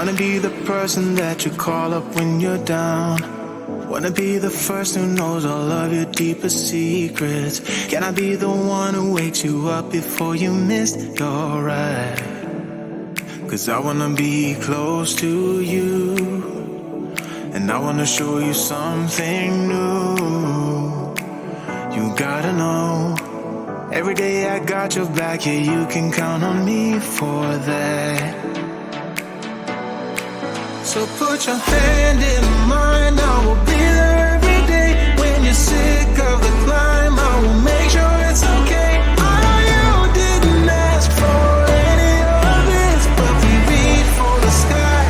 Wanna be the person that you call up when you're down. Wanna be the first who knows all of your deepest secrets. Can I be the one who wakes you up before you missed your ride? 'Cause I wanna be close to you, and I wanna show you something new. You gotta know, every day I got your back, yeah, you can count on me for that. So put your hand in mine, I will be there every day. When you're sick of the climb, I will make sure it's okay. I know you didn't ask for any of this, but we reach for the sky.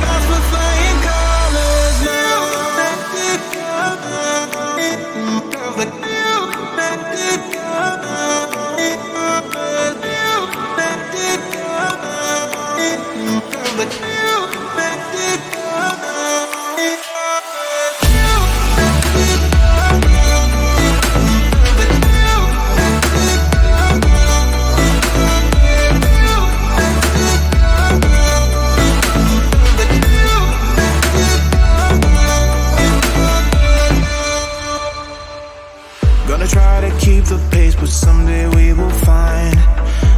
That's for flying colors now. Gonna try to keep the pace, but someday we will find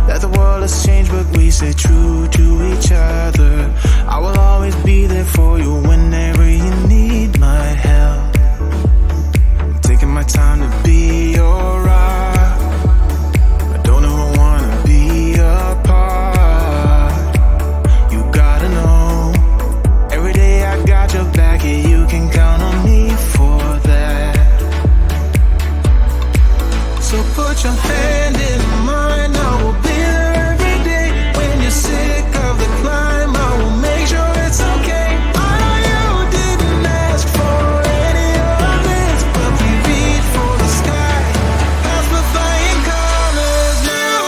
that the world has changed, but we stay true to each other. I will always be there for you whenever you need my help. I'm taking my time to be your rock. I don't ever wanna be apart. You gotta know, every day I got your back, yeah, you can count on me for that. So put your hand in mine, I will be there every day. When you're sick of the climb, I will make sure it's okay. I know you didn't ask for any of this, but we reach for the sky. That's for flying colors now.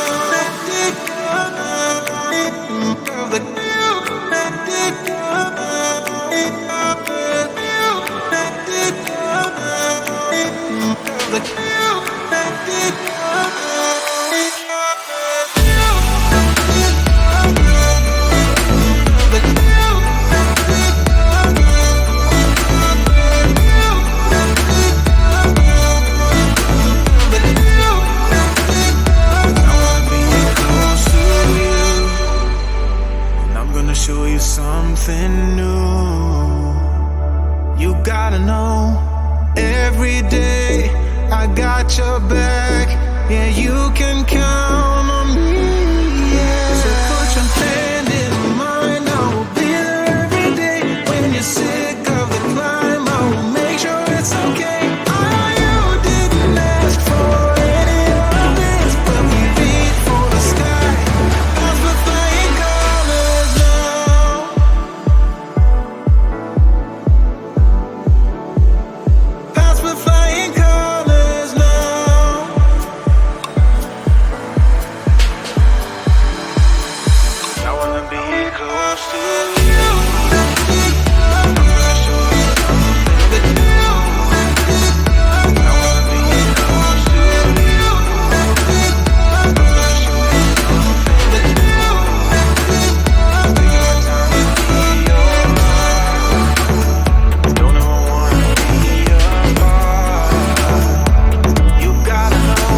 Show you something new. You gotta know, every day I got your back, yeah, you can count on me, yeah. So put your hand in mine, I will be there every day. When you're sick of the climb, I will make sure it's okay. I know you didn't ask for any of this, but we reach for the sky. That's for flying colors now. That's for flying colors now. I wanna be close to you. I'm gonna show you something new. I wanna be close to you. I'm gonna show you something new. Taking my time to be your rock. Don't ever wanna be apart. You gotta know.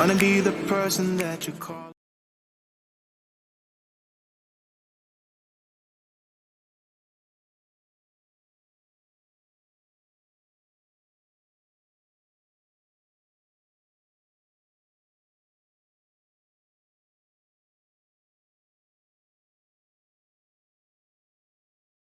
wanna be the person that you call.